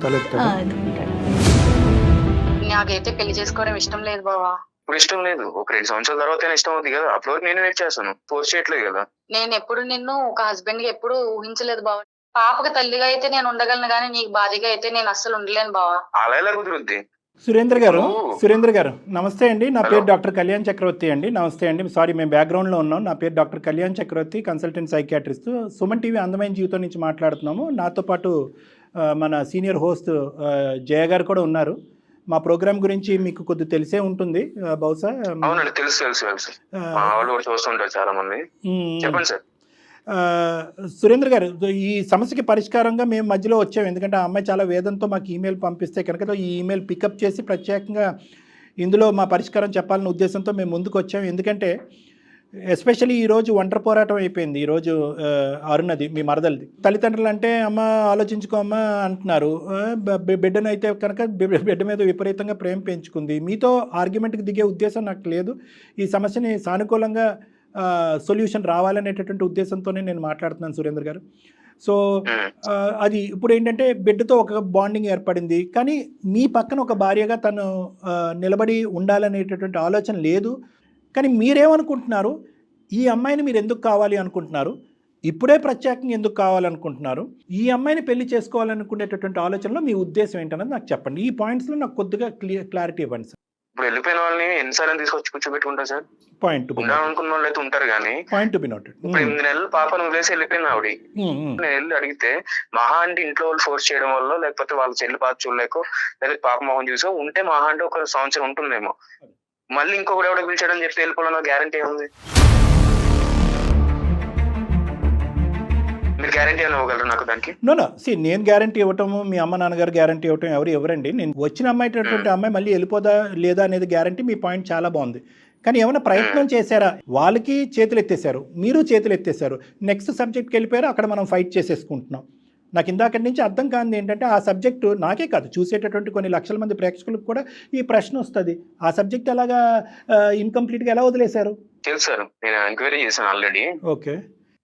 నాకైతే పెళ్లి చేసుకోవడం ఇష్టం లేదు బావా. ఇప్పుడు ఇష్టం లేదు, ఒక 2 సంవత్సరాల తర్వాత ఇష్టం అవుతుంది కదా. అప్పటి వరకు నేను వెయిట్ చేస్తాను, ఫోర్స్ చేయట్లేదు కదా. నేను ఎప్పుడు నిన్ను ఒక హస్బెండ్ గా ఎప్పుడు ఊహించలేదు బావా. పాపకి తల్లిగా అయితే నేను ఉండగలను కానీ నీకు భార్యగా అయితే నేను అస్సలు ఉండలేను బావా. అలా ఎలా కుదురుద్ది? సురేంద్ర గారు నమస్తే అండి. నా పేరు డాక్టర్ కళ్యాణ్ చక్రవర్తి అండి. నమస్తే అండి. సారీ, మేము బ్యాక్గ్రౌండ్లో ఉన్నాం. నా పేరు డాక్టర్ కళ్యాణ్ చక్రవర్తి, కన్సల్టెంట్ సైకియాట్రిస్ట్. సుమన్ టీవీ అందమైన జీవితం నుంచి మాట్లాడుతున్నాము. నాతో పాటు మన సీనియర్ హోస్ట్ జయ గారు కూడా ఉన్నారు. మా ప్రోగ్రామ్ గురించి మీకు కొద్దిగా తెలిసే ఉంటుంది బహుశా. అవునండి, తెలుసు. చూస్తుంటారు చాలా మంది. చెప్పండి సార్. సురేంద్ర గారు, ఈ సమస్యకి పరిష్కారంగా మేము మధ్యలో వచ్చాము. ఎందుకంటే ఆ అమ్మాయి చాలా వేదంతో మాకు ఈమెయిల్ పంపిస్తే కనుక ఈ ఈమెయిల్ పికప్ చేసి ప్రత్యేకంగా ఇందులో మా పరిష్కారం చెప్పాలనే ఉద్దేశంతో మేము ముందుకు వచ్చాము. ఎందుకంటే ఎస్పెషల్లీ ఈరోజు ఒంటరి పోరాటం అయిపోయింది. ఈరోజు అరుణది, మీ మరదలది. తల్లిదండ్రులు అంటే అమ్మ ఆలోచించుకో అమ్మ అంటున్నారు. బిడ్డను అయితే కనుక బిడ్డ మీద విపరీతంగా ప్రేమ పెంచుకుంది. మీతో ఆర్గ్యుమెంట్కి దిగే ఉద్దేశం నాకు లేదు. ఈ సమస్యని సానుకూలంగా సొల్యూషన్ రావాలనేటటువంటి ఉద్దేశంతోనే నేను మాట్లాడుతున్నాను సురేంద్ర గారు. సో అది ఇప్పుడు ఏంటంటే బిడ్డతో ఒక బాండింగ్ ఏర్పడింది, కానీ మీ పక్కన ఒక భార్యగా తను నిలబడి ఉండాలనేటటువంటి ఆలోచన లేదు. కానీ మీరేమనుకుంటున్నారు? ఈ అమ్మాయిని మీరు ఎందుకు కావాలి అనుకుంటున్నారు? ఇప్పుడే ప్రత్యేకంగా ఎందుకు కావాలనుకుంటున్నారు? ఈ అమ్మాయిని పెళ్లి చేసుకోవాలనుకునేటటువంటి ఆలోచనలో మీ ఉద్దేశం ఏంటన్నది నాకు చెప్పండి. ఈ పాయింట్స్లో నాకు కొద్దిగా క్లారిటీ ఇవ్వండి సార్. ఇప్పుడు వెళ్ళిపోయిన వాళ్ళని ఎన్నిసార్లు తీసుకొచ్చి కూర్చోబెట్టుకుంటారు సార్? పాయింట్ ఉండాలనుకున్న వాళ్ళు అయితే ఉంటారు కానీ పాయింట్ టు బి నోటెడ్. ఇప్పుడు 8 నెలలు పాపను వదిలేసి వెళ్ళిపోయింది ఆవిడ. నేను వెళ్ళి అడిగితే మహా అంటే ఇంట్లో వాళ్ళు ఫోర్స్ చేయడం వల్ల, లేకపోతే వాళ్ళ చెల్లి పాప చూడలేకో, లేకపోతే పాప మొహం చూసో ఉంటే మహా అంటే ఒక సంవత్సరం ఉంటుందేమో. మళ్ళీ ఇంకొకటి ఎవడో పిలిచాడని చెప్పి వెళ్ళిపోవాలన్న గ్యారంటీ ఏముంది? మీరు గ్యారంటీ అని ఇవ్వగలరు నాకు దానికి? నో నేను గ్యారంటీ ఇవ్వటము, మీ అమ్మ నాన్నగారు గ్యారంటీ ఇవ్వటం ఎవరండి? నేను వచ్చిన అమ్మాయిటువంటి అమ్మాయి మళ్ళీ వెళ్ళిపోదా లేదా అనేది గ్యారంటీ. మీ పాయింట్ చాలా బాగుంది. కానీ ఏమైనా ప్రయత్నం చేశారా? వాళ్ళకి చేతులు ఎత్తేసారు, మీరు చేతులు ఎత్తేసారు, నెక్స్ట్ సబ్జెక్ట్కి వెళ్ళిపోయారు, అక్కడ మనం ఫైట్ చేసేసుకుంటున్నాం. నాకు ఇందాకటి నుంచి అర్థం కానిది ఏంటంటే ఆ సబ్జెక్టు నాకే కాదు, చూసేటటువంటి కొన్ని లక్షల మంది ప్రేక్షకులకు కూడా ఈ ప్రశ్న వస్తుంది. ఆ సబ్జెక్ట్ అలాగా ఇన్కంప్లీట్గా ఎలా వదిలేశారు? తెలుసు సార్, నేను ఎంక్వైరీ చేశాను ఆల్రెడీ. ఓకే,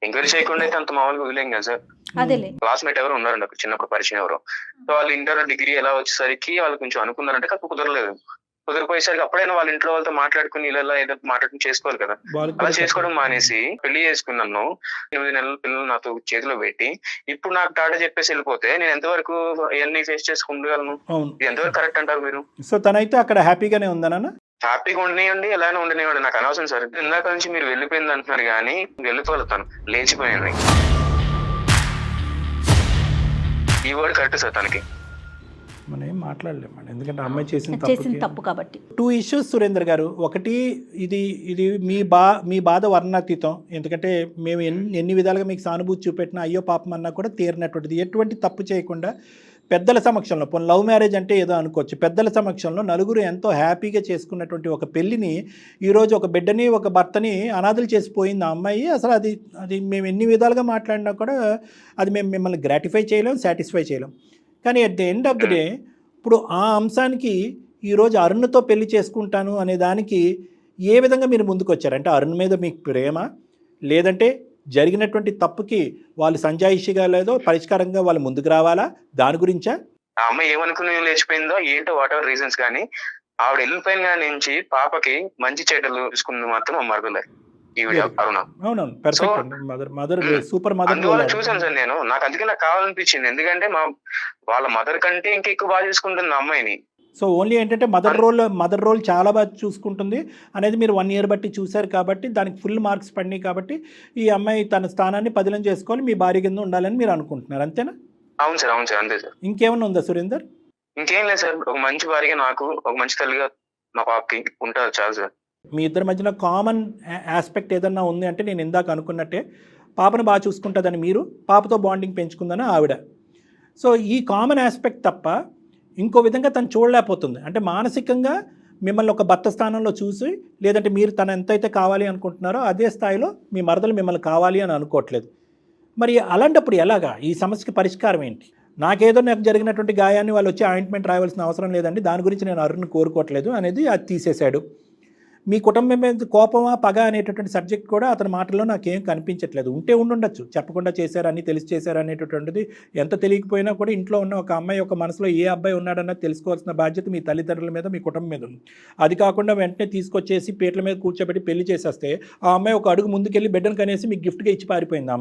ఎంక్వైరీ చేయకుండా అయితే అంత మామూలుగా వదిలేం కదా సార్. అదేలే క్లాస్మేట్ ఎవరు ఉన్నారండి అక్కడ చిన్నప్పుడు పరిచయం ఎవరు. సో వాళ్ళు ఇంటర్ డిగ్రీ ఎలా వచ్చేసరికి వాళ్ళు కొంచెం అనుకున్నారంటే కుదరలేదు. కుదిరిపోయేసరికి అప్పుడైనా వాళ్ళ ఇంట్లో వాళ్ళతో మాట్లాడుకుని ఇలా ఏదో మాట్లాడుకుని చేసుకోవాలి కదా. అలా చేసుకోవడం మానేసి పెళ్లి చేసుకున్నాను, 8 నెలల పిల్లలు నాతో చేతిలో పెట్టి ఇప్పుడు నాకు టాటా చెప్పేసి వెళ్ళిపోతే నేను ఎంతవరకు ఇవన్నీ ఫేస్ చేసి ఉండగలను? ఇది ఎంతవరకు కరెక్ట్ అంటారు మీరు? సో తనైతే అక్కడ హ్యాపీగానే ఉందనా? హ్యాపీగా ఉండనివ్వండి, ఎలానే ఉండనివ్వండి, నాకు అనవసరం సార్. ఇందాక నుంచి మీరు వెళ్ళిపోయింది అంటున్నారు కానీ వెళ్ళిపోతాను, లేచిపోయాను. ఈ వర్డ్ కరెక్ట్ సార్ తనకి. మనం ఏం మాట్లాడలేమండి, ఎందుకంటే అమ్మాయి చేసిన తప్పు కాబట్టి. 2 ఇష్యూస్ సురేందర్ గారు. ఒకటి, ఇది మీ బాధ వర్ణాతీతం. ఎందుకంటే మేము ఎన్ని విధాలుగా మీకు సానుభూతి చూపెట్టినా అయ్యో పాపం అన్నా కూడా తీరినటువంటిది. ఎటువంటి తప్పు చేయకుండా పెద్దల సమక్షంలో, పోనీ లవ్ మ్యారేజ్ అంటే ఏదో అనుకోవచ్చు, పెద్దల సమక్షంలో నలుగురు ఎంతో హ్యాపీగా చేసుకున్నటువంటి ఒక పెళ్ళిని ఈరోజు ఒక బిడ్డని ఒక భర్తని అనాథలు చేసిపోయింది ఆ అమ్మాయి. అసలు అది మేము ఎన్ని విధాలుగా మాట్లాడినా కూడా అది మేము మిమ్మల్ని గ్రాటిఫై చేయలేం, సాటిస్ఫై చేయలేం. కానీ at the end of the day ఇప్పుడు ఆ అంశానికి ఈరోజు అరుణ్తో పెళ్లి చేసుకుంటాను అనే దానికి ఏ విధంగా మీరు ముందుకు వచ్చారు? అంటే అరుణ్ మీద మీకు ప్రేమ, లేదంటే జరిగినటువంటి తప్పుకి వాళ్ళు సంజాయిషిగా లేదో పరిష్కారంగా వాళ్ళు ముందుకు రావాలా, దాని గురించా? ఆ అమ్మాయి ఏమనుకుని లేచిపోయిందో ఏంటో వాట్ ఎవర్ రీజన్స్ కానీ ఆవిడ వెళ్ళిపోయిన నుంచి పాపకి మంచి చెడ్డలు చూసుకుంది మాత్రం మరదలే అవునవును, పర్ఫెక్ట్ అండి. Mother super mother. అందువల్ల చూసాను సార్ నేను, నాకు అందుకే నాకు కావాలనిపించింది. ఎందుకంటే వాళ్ళ మదర్ కంటే ఇంకా ఎక్కువ బాగా చూసుకుంటుంది అమ్మాయిని. సో ఓన్లీ ఏంటంటే మదర్ రోల్ చాలా బాగా చూసుకుంటుంది అనేది మీరు 1 year బట్టి చూశారు కాబట్టి దానికి ఫుల్ మార్క్స్ పడినాయి కాబట్టి ఈ అమ్మాయి తన స్థానాన్ని పదిలం చేసుకోవాలి, మీ భార్య కింద ఉండాలని మీరు అనుకుంటున్నారు, అంతేనా? అవును సార్, అవును సార్, అంతే సార్. ఇంకేమైనా ఉందా సురేందర్? ఇంకేం లేదు సార్, ఒక మంచి భార్యగా నాకు, ఒక మంచి తల్లిగా మా పాపకి ఉంటారు చాలు సార్. మీ ఇద్దరి మధ్యన కామన్ ఆస్పెక్ట్ ఏదన్నా ఉంది అంటే నేను ఇందాక అనుకున్నట్టే పాపను బాగా చూసుకుంటుందని మీరు, పాపతో బాండింగ్ పెంచుకుందని ఆవిడ. సో ఈ కామన్ ఆస్పెక్ట్ తప్ప ఇంకో విధంగా తను చూడలేకపోతుంది. అంటే మానసికంగా మిమ్మల్ని ఒక భర్త స్థానంలో చూసి, లేదంటే మీరు తను ఎంతైతే కావాలి అనుకుంటున్నారో అదే స్థాయిలో మీ మరదలు మిమ్మల్ని కావాలి అని అనుకోవట్లేదు. మరి అలాంటప్పుడు ఎలాగా ఈ సమస్యకి పరిష్కారం ఏంటి? నాకు జరిగినటువంటి గాయాన్ని వాళ్ళు వచ్చి ఆయింట్మెంట్ రావాల్సిన అవసరం లేదండి, దాని గురించి నేను అరుణ్ని కోరుకోవట్లేదు అనేది అది తీసేశాడు. మీ కుటుంబం మీద కోపమా పగ అనేటటువంటి సబ్జెక్ట్ కూడా అతని మాటల్లో నాకేం కనిపించట్లేదు. ఉంటే ఉండుండొచ్చు, చెప్పకుండా చేశారని తెలిసి చేశారు అనేటటువంటిది ఎంత తెలియకపోయినా కూడా ఇంట్లో ఉన్న ఒక అమ్మాయి యొక్క మనసులో ఏ అబ్బాయి ఉన్నాడన్నది తెలుసుకోవాల్సిన బాధ్యత మీ తల్లిదండ్రుల మీద, మీ కుటుంబం మీద ఉంది. అది కాకుండా వెంటనే తీసుకొచ్చేసి పీటల మీద కూర్చోబెట్టి పెళ్లి చేసేస్తే ఆ అమ్మాయి ఒక అడుగు ముందుకెళ్ళి బిడ్డను కనేసి మీకు గిఫ్ట్గా ఇచ్చి పారిపోయింది.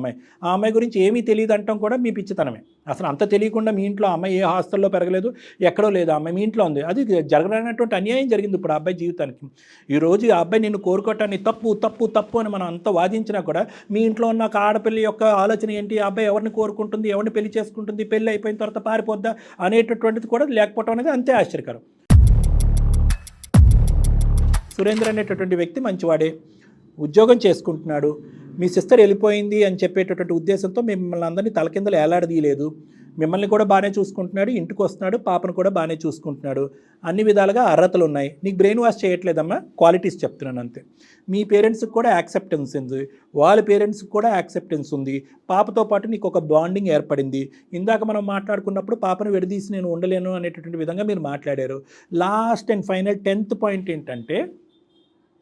ఆ అమ్మాయి గురించి ఏమీ తెలియదు అంటాం కూడా మీ పిచ్చితనమే. అసలు అంత తెలియకుండా మీ ఇంట్లో అమ్మాయి ఏ హాస్టల్లో పెరగలేదు, ఎక్కడో లేదు, అమ్మాయి మీ ఇంట్లో ఉంది. అది జరగనటువంటి అన్యాయం జరిగింది ఇప్పుడు ఆ అబ్బాయి జీవితానికి. ఈరోజు ఆ అబ్బాయి నిన్ను కోరుకోవటాన్ని తప్పు తప్పు తప్పు అని మనం అంత వాదించినా కూడా మీ ఇంట్లో ఉన్న ఒక ఆడపిల్ల యొక్క ఆలోచన ఏంటి? ఆ అబ్బాయి ఎవరిని కోరుకుంటుంది, ఎవరిని పెళ్లి చేసుకుంటుంది, పెళ్లి అయిపోయిన తర్వాత పారిపోద్దా అనేటటువంటిది కూడా లేకపోవడం అనేది అంతే ఆశ్చర్యకరం. సురేంద్ర అనేటటువంటి వ్యక్తి మంచివాడే, ఉద్యోగం చేసుకుంటున్నాడు, మీ సిస్టర్ వెళ్ళిపోయింది అని చెప్పేటటువంటి ఉద్దేశంతో మిమ్మల్ని అందరినీ తలకిందలు ఏలాడదీయలేదు. మిమ్మల్ని కూడా బాగానే చూసుకుంటున్నాడు, ఇంటికి వస్తున్నాడు, పాపను కూడా బాగానే చూసుకుంటున్నాడు, అన్ని విధాలుగా అర్హతలు ఉన్నాయి. నీకు బ్రెయిన్ వాష్ చేయట్లేదమ్మా, క్వాలిటీస్ చెప్తున్నాను అంతే. మీ పేరెంట్స్కి కూడా యాక్సెప్టెన్స్ ఉంది, వాళ్ళ పేరెంట్స్కి కూడా యాక్సెప్టెన్స్ ఉంది, పాపతో పాటు నీకు ఒక బాండింగ్ ఏర్పడింది. ఇందాక మనం మాట్లాడుకున్నప్పుడు పాపను విడదీసి నేను ఉండలేను అనేటటువంటి విధంగా మీరు మాట్లాడారు. Last and final 10th point ఏంటంటే,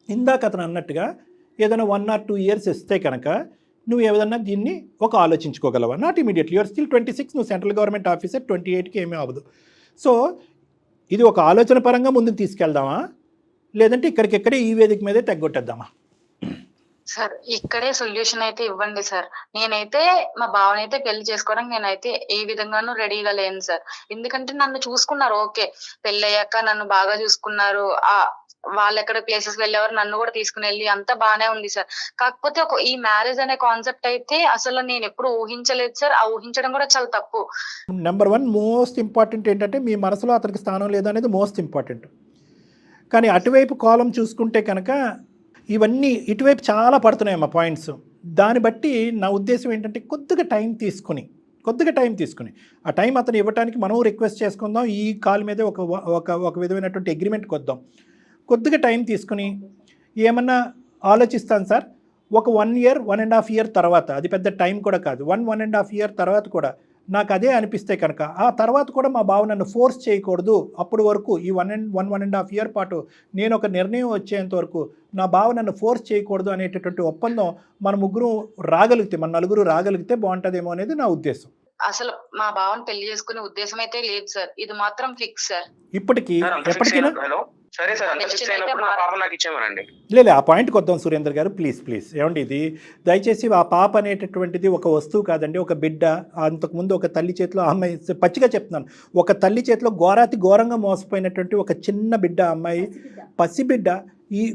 ఇందాక అతను అన్నట్టుగా ఏదైనా 1 or 2 years ఇస్తే కనుక నువ్వు ఏదన్నా దీన్ని ఒక ఆలోచించుకోగలవా? నాట్ ఇమీడియట్లీ, యూఆర్ స్టిల్ 26, నువ్వు సెంట్రల్ గవర్నమెంట్ ఆఫీసర్, 28కి ఏమీ అవ్వదు. సో ఇది ఒక ఆలోచన పరంగా ముందుకు తీసుకెళ్దామా, లేదంటే ఇక్కడికిక్కడే ఈ వేదిక మీదే తగ్గొట్టేద్దామా? సార్ ఇక్కడే సొల్యూషన్ అయితే ఇవ్వండి సార్. నేనైతే మా బావనైతే పెళ్లి చేసుకోవడానికి నేనైతే ఏ విధంగానూ రెడీగా లేను సార్. ఎందుకంటే నన్ను చూసుకున్నారు, ఓకే, పెళ్ళయ్యాక నన్ను బాగా చూసుకున్నారు. వాళ్ళు ఎక్కడ ప్లేసెస్ వెళ్ళేవారు, నన్ను కూడా తీసుకుని వెళ్ళి అంతా బానే ఉంది సార్. కాకపోతే ఈ మ్యారేజ్ అనే కాన్సెప్ట్ అయితే అసలు నేను ఎప్పుడు ఊహించలేదు సార్. ఆ ఊహించడం కూడా చాలా తప్పు. నెంబర్ 1 మోస్ట్ ఇంపార్టెంట్ ఏంటంటే మీ మనసులో అతనికి స్థానం లేదనేది మోస్ట్ ఇంపార్టెంట్. కానీ అటువైపు కాలం చూసుకుంటే కనుక ఇవన్నీ ఇటువైపు చాలా పడుతున్నాయమ్మా పాయింట్స్. దాన్ని బట్టి నా ఉద్దేశం ఏంటంటే కొద్దిగా టైం తీసుకుని ఆ టైం అతను ఇవ్వడానికి మనం రిక్వెస్ట్ చేసుకుందాం. ఈ కాల్ మీదే ఒక విధమైనటువంటి అగ్రిమెంట్కి వద్దాం. కొద్దిగా టైం తీసుకుని ఏమన్నా ఆలోచిస్తాను సార్, ఒక 1 year 1.5 year తర్వాత, అది పెద్ద టైం కూడా కాదు, 1.5 year తర్వాత కూడా నాకు అదే అనిపిస్తే కనుక ఆ తర్వాత కూడా మా బావ నన్ను ఫోర్స్ చేయకూడదు. అప్పటి వరకు ఈ 1.5 year పాటు నేను ఒక నిర్ణయం వచ్చేంత వరకు నా బావ నన్ను ఫోర్స్ చేయకూడదు అనేటటువంటి ఒప్పందం మన ముగ్గురు రాగలిగితే, మన నలుగురు రాగలిగితే బాగుంటుందేమో అనేది నా ఉద్దేశం. అసలు మా బావని పెళ్లి చేసుకునే ఉద్దేశం అయితే లేదు సార్. ఇది మాత్రం ఫిక్స్ సార్. ఇప్పటికీ ఎప్పటికైనా సరే సార్, అంత ఫిక్స్ అయినప్పుడు నా పాప నాకు ఇచ్చేమనండి. లేదు, ఆ పాయింట్కి వద్దాం సురేందర్ గారు, ప్లీజ్ ఏమండి, ఇది దయచేసి ఆ పాప అనేటటువంటిది ఒక వస్తువు కాదండి, ఒక బిడ్డ. అంతకుముందు ఒక తల్లి చేతిలో అమ్మాయి, పచ్చిగా చెప్తున్నాను, ఒక తల్లి చేతిలో ఘోరంగా మోసపోయినటువంటి ఒక చిన్న బిడ్డ, అమ్మాయి పసిబిడ్డ.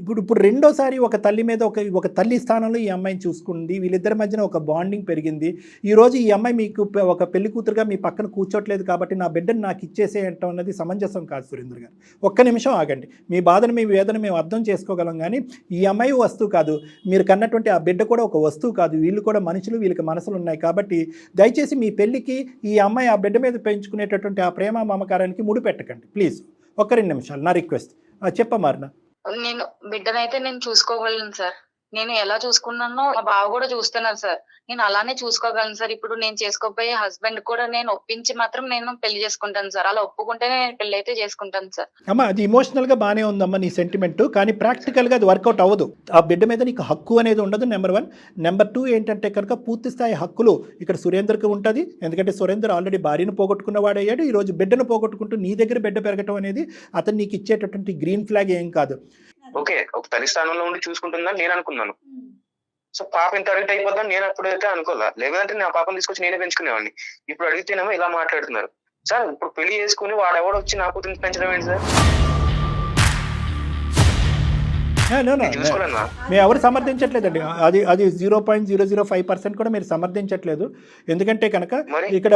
ఇప్పుడు రెండోసారి ఒక తల్లి మీద ఒక తల్లి స్థానంలో ఈ అమ్మాయిని చూసుకుంది. వీళ్ళిద్దరి మధ్యన ఒక బాండింగ్ పెరిగింది. ఈరోజు ఈ అమ్మాయి మీకు ఒక పెళ్లి కూతురుగా మీ పక్కన కూర్చోట్లేదు కాబట్టి నా బిడ్డను నాకు ఇచ్చేసేయటం అన్నది సమంజసం కాదు. సురేంద్ర గారు, ఒక్క నిమిషం ఆగండి. మీ బాధను, మీ వేదన మేము అర్థం చేసుకోగలం, కానీ ఈ అమ్మాయి వస్తువు కాదు, మీరు కన్నటువంటి ఆ బిడ్డ కూడా ఒక వస్తువు కాదు. వీళ్ళు కూడా మనుషులు, వీళ్ళకి మనసులు ఉన్నాయి. కాబట్టి దయచేసి మీ పెళ్లికి ఈ అమ్మాయి ఆ బిడ్డ మీద పెంచుకునేటటువంటి ఆ ప్రేమ మమకారానికి ముడిపెట్టకండి ప్లీజ్. ఒక్క 2 నిమిషాలు నా రిక్వెస్ట్. చెప్పమారినా. నేను బిడ్డనైతే నేను చూసుకోగలను సార్. నేను ఎలా చూసుకున్నానో మా బావ కూడా చూస్తున్నారు సార్. నేను అలానే చూసుకోగలను సార్. ఇప్పుడు నేను చేసుకోబోయే హస్బెండ్ కూడా నేను ఒప్పించి మాత్రం నేను పెళ్లి చేసుకుంటాను సార్. అలా ఒప్పుకుంటేనే నేను పెళ్లి అయితే చేసుకుంటాను సార్. అమ్మ, అది ఇమోషనల్గా బాగానే ఉందమ్మా నీ సెంటిమెంట్, కానీ ప్రాక్టికల్గా అది వర్కౌట్ అవ్వదు. ఆ బిడ్డ మీద నీకు హక్కు అనేది ఉండదు, నెంబర్ 1. నెంబర్ 2 ఏంటంటే కనుక పూర్తి స్థాయి హక్కులు ఇక్కడ సురేందర్కి ఉంటుంది. ఎందుకంటే సురేందర్ ఆల్రెడీ భార్యను పోగొట్టుకున్నవాడయ్యాడు. ఈరోజు బిడ్డను పోగొట్టుకుంటూ నీ దగ్గర బిడ్డ పెరగటం అనేది అతను నీకు ఇచ్చేటటువంటి గ్రీన్ ఫ్లాగ్ ఏం కాదు. ఓకే, ఒక తల్లి స్థానంలో ఉండి చూసుకుంటుందని నేను అనుకున్నాను. సో పాప ఇంత అడిగితే అయిపోద్దని నేను అప్పుడైతే అనుకోలే. లేదంటే నా పాపను తీసుకొచ్చి నేనే పెంచుకునేవాడిని. ఇప్పుడు అడిగితేనేమో ఇలా మాట్లాడుతున్నారు సార్. ఇప్పుడు పెళ్లి చేసుకుని వాడెవడో వచ్చి నా కూతురు పెంచడం ఏంటి సార్? మేము ఎవరు సమర్థించట్లేదండి. అది 0.005% కూడా మీరు సమర్థించట్లేదు. ఎందుకంటే కనుక ఇక్కడ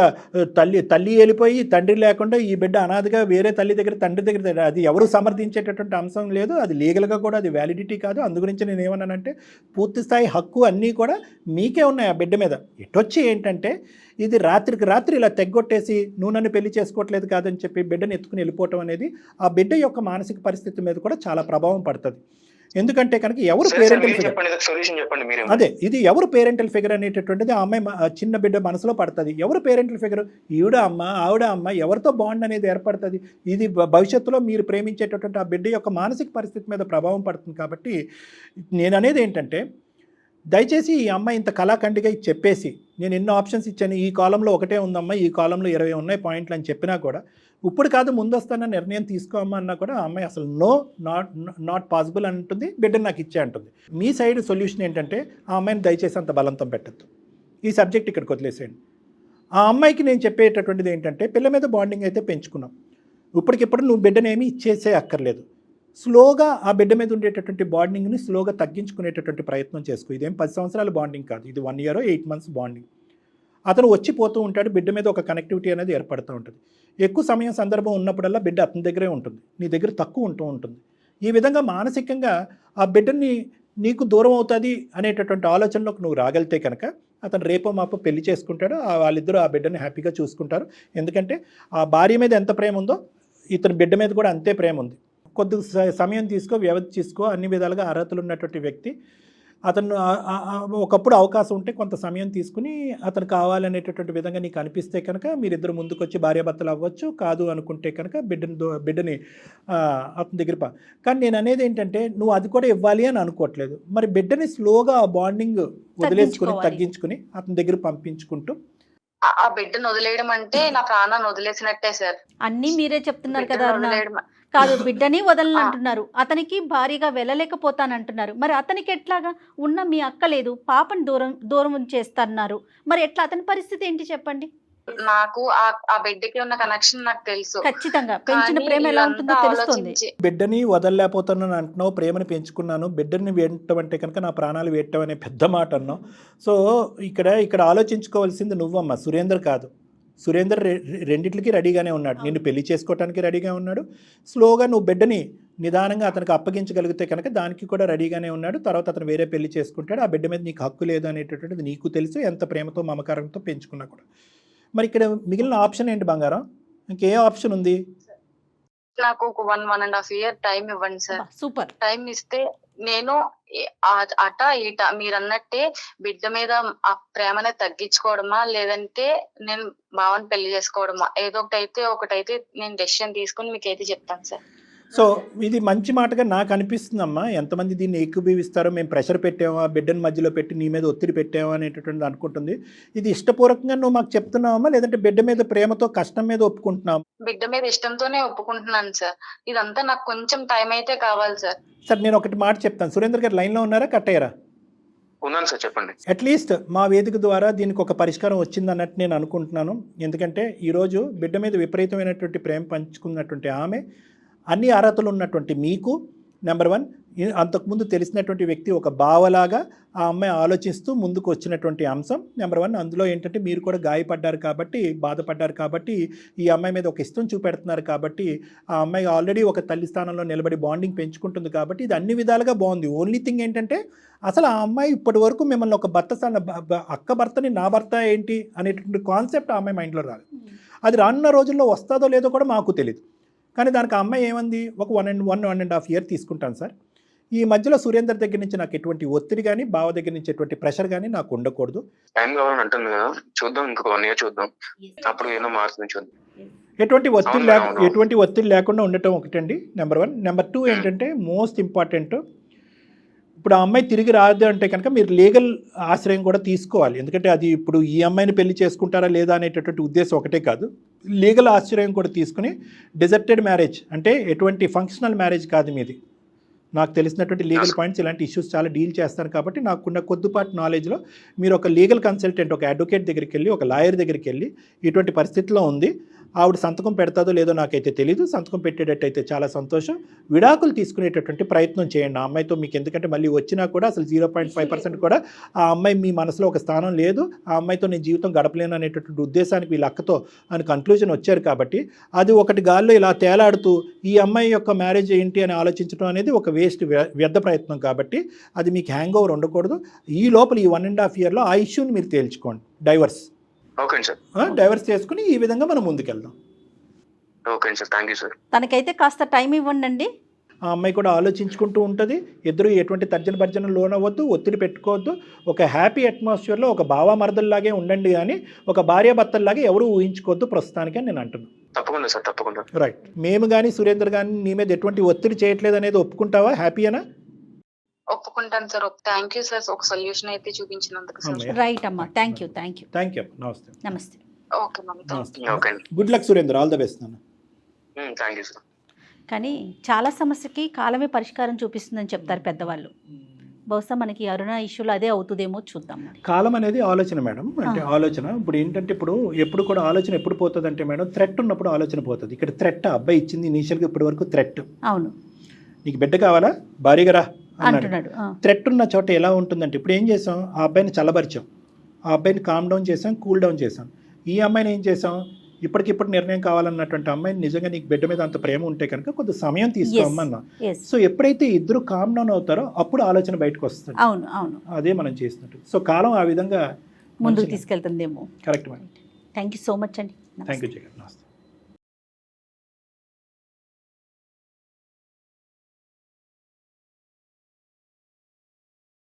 తల్లి వెళ్ళిపోయి తండ్రి లేకుండా ఈ బిడ్డ అనాథగా వేరే తల్లి దగ్గర తండ్రి దగ్గర, అది ఎవరు సమర్థించేటటువంటి అంశం లేదు. అది లీగల్గా కూడా అది వ్యాలిడిటీ కాదు. అందు గురించి నేను ఏమన్నానంటే పూర్తి స్థాయి హక్కు అన్నీ కూడా మీకే ఉన్నాయి ఆ బిడ్డ మీద. ఇటొచ్చి ఏంటంటే ఇది రాత్రికి రాత్రి ఇలా తెగ్గొట్టేసి నువ్వు నన్ను పెళ్లి చేసుకోవట్లేదు కాదని చెప్పి బిడ్డను ఎత్తుకుని వెళ్ళిపోవటం అనేది ఆ బిడ్డ యొక్క మానసిక పరిస్థితి మీద కూడా చాలా ప్రభావం పడుతుంది. ఎందుకంటే కనుక ఎవరు పేరెంటల్ ఫిగర్, అదే ఇది ఎవరు పేరెంటల్ ఫిగర్ అనేటటువంటిది ఆ అమ్మాయి చిన్న బిడ్డ మనసులో పడుతుంది. ఎవరు పేరెంటల్ ఫిగర్, ఈవిడ అమ్మ ఆవిడ అమ్మ, ఎవరితో బాండ్ అనేది ఏర్పడుతుంది. ఇది భవిష్యత్తులో మీరు ప్రేమించేటటువంటి ఆ బిడ్డ యొక్క మానసిక పరిస్థితి మీద ప్రభావం పడుతుంది. కాబట్టి నేను అనేది ఏంటంటే దయచేసి ఈ అమ్మాయి ఇంత కళాఖండిగా చెప్పేసి, నేను ఎన్నో ఆప్షన్స్ ఇచ్చాను, ఈ కాలంలో ఒకటే ఉందమ్మా, ఈ కాలంలో 20 ఉన్నాయి పాయింట్లు అని చెప్పినా కూడా, ఇప్పుడు కాదు ముందు వస్తాన నిర్ణయం తీసుకోమ్మా అన్నా కూడా ఆ అమ్మాయి అసలు నాట్ పాసిబుల్ అంటుంది. బిడ్డను నాకు ఇచ్చే అంటుంది. మీ సైడ్ సొల్యూషన్ ఏంటంటే ఆ అమ్మాయిని దయచేసి అంత బలంతం పెట్టద్దు. ఈ సబ్జెక్ట్ ఇక్కడికి వదిలేసేయండి. ఆ అమ్మాయికి నేను చెప్పేటటువంటిది ఏంటంటే పిల్ల మీద బాండింగ్ అయితే పెంచుకున్నాం. ఇప్పటికిప్పుడు నువ్వు బిడ్డనేమి ఇచ్చేసే అక్కర్లేదు. స్లోగా ఆ బిడ్డ మీద ఉండేటటువంటి బాండింగ్ని స్లోగా తగ్గించుకునేటటువంటి ప్రయత్నం చేసుకో. ఇదేం 10 సంవత్సరాల బాండింగ్ కాదు, ఇది 1 year 8 months బాండింగ్. అతను వచ్చిపోతూ ఉంటాడు, బిడ్డ మీద ఒక కనెక్టివిటీ అనేది ఏర్పడుతూ ఉంటుంది. ఎక్కువ సమయం సందర్భం ఉన్నప్పుడల్లా బిడ్డ అతని దగ్గరే ఉంటుంది, నీ దగ్గర తక్కువ ఉంటుంది. ఈ విధంగా మానసికంగా ఆ బిడ్డని నీకు దూరం అవుతుంది అనేటటువంటి ఆలోచనలోకి నువ్వు రాగలితే కనుక అతను రేపో మాపో పెళ్లి చేసుకుంటాడు. వాళ్ళిద్దరూ ఆ బిడ్డని హ్యాపీగా చూసుకుంటారు. ఎందుకంటే ఆ భార్య మీద ఎంత ప్రేమ ఉందో ఇతని బిడ్డ మీద కూడా అంతే ప్రేమ ఉంది. కొద్ది సమయం తీసుకో, వ్యవధి తీసుకో. అన్ని విధాలుగా అర్హతలు ఉన్నటువంటి వ్యక్తి. అతను ఒకప్పుడు అవకాశం ఉంటే కొంత సమయం తీసుకుని అతను కావాలనేటటువంటి విధంగా నీకు అనిపిస్తే కనుక మీరిద్దరు ముందుకొచ్చి భార్యాభర్తలు అవ్వచ్చు. కాదు అనుకుంటే కనుక బిడ్డని అతని దగ్గర కానీ నేను అనేది ఏంటంటే నువ్వు అది కూడా ఇవ్వాలి అని అనుకోవట్లేదు. మరి బిడ్డని స్లోగా ఆ బాండింగ్ తగ్గించుకుని అతని దగ్గర పంపించుకుంటూ ఆ బిడ్డను వదిలేయడం అంటే నా ప్రాణాన్ని వదిలేసినట్టే సార్. అన్నీ మీరే చెప్తున్నారు కదా. కాదు బిడ్డని వదలనంటున్నారు, అతనికి భారీగా వెళ్ళలేకపోతానంటున్నారు. మరి అతనికి ఎట్లాగా? ఉన్న మీ అక్క లేదు, పాపని దూరం దూరం చేస్తున్నారు, మరి ఎట్లా అతని పరిస్థితి ఏంటి చెప్పండి? నాకు ఆ బిడ్డకి ఉన్న కనెక్షన్ నాకు తెలుసు. ఖచ్చితంగా పెంచిన కానీ ప్రేమ ఎలా వీళ్ళంతా ఉంటుందో తెలుస్తుంది. ఆలోచించి బిడ్డని వదలలేకపోతున్నాను అంటున్నావు, ప్రేమను పెంచుకున్నాను, బిడ్డని వేయటం అంటే కనుక నా ప్రాణాలు వేయటం అనే పెద్ద మాట అన్నావు. సో ఇక్కడ ఆలోచించుకోవాల్సింది నువ్వమ్మా, సురేందర్ కాదు. సురేందర్ రెండిట్లకి రెడీగానే ఉన్నాడు, నిన్ను పెళ్లి చేసుకోవడానికి రెడీగా ఉన్నాడు. స్లోగా నువ్వు బిడ్డని నిదానంగా అతనికి అప్పగించగలిగితే కనుక దానికి కూడా రెడీగానే ఉన్నాడు. తర్వాత అతను వేరే పెళ్లి చేసుకుంటాడు. ఆ బిడ్డ మీద నీకు హక్కు లేదు అనేటటువంటిది నీకు తెలుసు, ఎంత ప్రేమతో మమకారంతో పెంచుకున్నా కూడా. మరి ఇక్కడ మిగిలిన ఆప్షన్ ఏంటి బంగారం? ఇంకే ఆప్షన్ ఉంది? నాకు ఒక 1.5 year టైం ఇవ్వండి సార్. సూపర్. టైం ఇస్తే నేను అట ఇట మీరు అన్నట్టే బిడ్డ మీద ఆ ప్రేమనే తగ్గించుకోవడమా, లేదంటే నేను భావన పెళ్లి చేసుకోవడమా, ఏదో ఒకటైతే నేను డెసిషన్ తీసుకుని మీకైతే చెప్తాను సార్. సో ఇది మంచి మాటగా నాకు అనిపిస్తుందమ్మా. ఎంతమంది దీన్ని ఏకీభవిస్తారో, మేము ప్రెషర్ పెట్టామా, బిడ్డను మధ్యలో పెట్టి నీ మీద ఒత్తిడి పెట్టామా అనేటటువంటిది అనుకుంటుంది. ఇది ఇష్టపూర్వకంగా నువ్వు మాకు చెప్తున్నావమ్మా, లేదంటే బిడ్డ మీద ప్రేమతో కష్టం మీద ఒప్పుకుంటున్నావు? బిడ్డ మీద ఇష్టంతోనే ఒప్పుకుంటున్నాను సార్. ఇదంతా నాకు కొంచెం టైం అయితే కావాలి సార్. సార్ నేను ఒకటి మాట చెప్తాను. సురేందర్ గారు లైన్లో ఉన్నారా, కట్ అయ్యారా? ఉన్నాను సార్, చెప్పండి. అట్లీస్ట్ మా వేదిక ద్వారా దీనికి ఒక పరిష్కారం వచ్చింది అన్నట్టు నేను అనుకుంటున్నాను. ఎందుకంటే ఈరోజు బిడ్డ మీద విపరీతమైనటువంటి ప్రేమ పంచుకున్నటువంటి ఆమె, అన్ని అర్హతలు ఉన్నటువంటి మీకు, నెంబర్ 1, అంతకుముందు తెలిసినటువంటి వ్యక్తి ఒక బావలాగా ఆ అమ్మాయి ఆలోచిస్తూ ముందుకు వచ్చినటువంటి అంశం నెంబర్ 1. అందులో ఏంటంటే మీరు కూడా గాయపడ్డారు కాబట్టి, బాధపడ్డారు కాబట్టి, ఈ అమ్మాయి మీద ఒక ఇష్టం చూపెడుతున్నారు కాబట్టి, ఆ అమ్మాయి ఆల్రెడీ ఒక తల్లి స్థానంలో నిలబడి బాండింగ్ పెంచుకుంటుంది కాబట్టి ఇది అన్ని విధాలుగా బాగుంది. ఓన్లీ థింగ్ ఏంటంటే అసలు ఆ అమ్మాయి ఇప్పటి వరకు మిమ్మల్ని ఒక భర్త అక్క భర్తని నా భర్త ఏంటి అనేటువంటి కాన్సెప్ట్ ఆ అమ్మాయి మైండ్లో రాదు. అది రానున్న రోజుల్లో వస్తుందో లేదో కూడా మాకు తెలియదు. కానీ దానికి ఆ అమ్మాయి ఏమంది, ఒక 1.5 year తీసుకుంటాను సార్. ఈ మధ్యలో సురేందర్ దగ్గర నుంచి నాకు ఎటువంటి ఒత్తిడి కానీ, బావ దగ్గర నుంచి ఎటువంటి ప్రెషర్ కానీ నాకు ఉండకూడదు. టైం కావాలని అంటుంది కదా, చూద్దాం, ఇంకొక 1 year చూద్దాం, అప్పుడు ఏమో మారుతుంది చూద్దాం. ఎటువంటి ఒత్తిడి లేకుండా ఉండటం ఒకటండి నెంబర్ 1. నెంబర్ 2 ఏంటంటే మోస్ట్ ఇంపార్టెంట్, ఇప్పుడు ఆ అమ్మాయి తిరిగి రాదు అంటే కనుక మీరు లీగల్ ఆశ్రయం కూడా తీసుకోవాలి. ఎందుకంటే అది ఇప్పుడు ఈ అమ్మాయిని పెళ్లి చేసుకుంటారా లేదా అనేటటువంటి ఉద్దేశం ఒకటే కాదు, లీగల్ ఆశ్రయం కూడా తీసుకుని, డిజర్టెడ్ మ్యారేజ్ అంటే ఎటువంటి ఫంక్షనల్ మ్యారేజ్ కాదు మీది. నాకు తెలిసినటువంటి లీగల్ పాయింట్స్ ఇలాంటి ఇష్యూస్ చాలా డీల్ చేస్తాను కాబట్టి నాకున్న కొద్దిపాటి నాలెడ్జ్లో మీరు ఒక లీగల్ కన్సల్టెంట్, ఒక అడ్వకేట్ దగ్గరికి వెళ్ళి, ఒక లాయర్ దగ్గరికి వెళ్ళి ఇటువంటి పరిస్థితిలో ఉంది, ఆవిడ సంతకం పెడతాదో లేదో నాకైతే తెలీదు, సంతకం పెట్టేటట్టయితే చాలా సంతోషం, విడాకులు తీసుకునేటటువంటి ప్రయత్నం చేయండి ఆ అమ్మాయితో. మీకు ఎందుకంటే మళ్ళీ వచ్చినా కూడా అసలు 0.5% కూడా ఆ అమ్మాయి మీ మనసులో ఒక స్థానం లేదు, ఆ అమ్మాయితో నేను జీవితం గడపలేను అనేటటువంటి ఉద్దేశానికి వీళ్ళ అక్కతో అని కన్క్లూజన్ వచ్చారు కాబట్టి, అది ఒకటి గాల్లో ఇలా తేలాడుతూ ఈ అమ్మాయి యొక్క మ్యారేజ్ ఏంటి అని ఆలోచించడం అనేది ఒక వ్యర్థ ప్రయత్నం కాబట్టి అది మీకు హ్యాంగ్ ఓవర్ ఉండకూడదు. ఈ లోపల ఈ 1.5 yearలో ఆ ఇష్యూని మీరు తేల్చుకోండి, డైవర్స్. ఓకే సార్, డైవర్స్ చేసుకుని ఈ విధంగా మనం ముందుకెళ్దాం. Okay sir, thank you sir. తనకైతే కాస్త టైం ఇవ్వండి. ఆ అమ్మాయి కూడా ఆలోచించుకుంటూ ఉంటుంది. ఇద్దరు ఎటువంటి తర్జన భర్జన లోనవద్దు, ఒత్తిడి పెట్టుకోవద్దు. ఒక హ్యాపీ అట్మాస్ఫియర్లో ఒక బావ మరదల్లాగే ఉండండి, కానీ ఒక భార్యాభర్తల్లాగే ఎవరు ఊహించుకోవద్దు ప్రస్తుతానికి అని నేను అంటున్నాను. తప్పకుండా సార్, తప్పకుండా. రైట్. మేము కానీ సురేందర్ కానీ నీ మీద ఎటువంటి ఒత్తిడి చేయట్లేదు అనేది ఒప్పుకుంటావా? హ్యాపీయేనా? ఒప్పుకుంటాను సార్. థ్యాంక్ యూ సార్, ఒక సొల్యూషన్ అయితే చూపించినందుకు సార్. రైట్ అమ్మా, థ్యాంక్ యూ. నమస్తే. నమస్తే. Okay ma'am, okay, good luck Surender, all the best నాన్న. Thank you sir. కానీ చాలా సమస్యకి కాలమే పరిష్కారం చూపిస్తుందని చెప్తారు పెద్దవాళ్ళు. బహుశా మనకి అరుణ ఇష్యూలో అదే అవుతుందేమో చూద్దాం. కాలం అనేది ఆలోచన మేడం, అంటే ఆలోచన ఇప్పుడు ఏంటంటే ఎప్పుడు కూడా ఆలోచన ఎప్పుడు పోతుంది అంటే మేడం, థ్రెట్ ఉన్నప్పుడు ఆలోచన పోతుంది. ఇక్కడ థ్రెట్ అబ్బాయి ఇచ్చింది ఇనీషియల్గా ఇప్పటి వరకు థ్రెట్. అవును, నీకు బిడ్డ కావాలా, భారీగా రా అంటున్నాడు. థ్రెట్ ఉన్న చోట ఎలా ఉంటుందంటే, ఇప్పుడు ఏం చేసాం, ఆ అబ్బాయిని చల్లబరిచాం, ఆ అబ్బాయిని కామ్ డౌన్ చేసాం, కూల్ డౌన్ చేసాం. ఈ అమ్మాయిని ఏం చేసాం, ఇప్పటికిప్పుడు నిర్ణయం కావాలన్నటువంటి అమ్మాయిని నిజంగా నీకు బిడ్డ మీద అంత ప్రేమ ఉంటే కనుక కొంత సమయం తీసుకోమన్నా. సో ఎప్పుడైతే ఇద్దరు కామ్ డౌన్ అవుతారో అప్పుడు ఆలోచన బయటకు వస్తుంది. అవును అవును, అదే మనం చేసినట్టు. సో కాలం ఆ విధంగా ముందుకు తీసుకెళ్తుందేమో. Correct madam. Thank you so much అండి. Thank you Jagan. నమస్తే.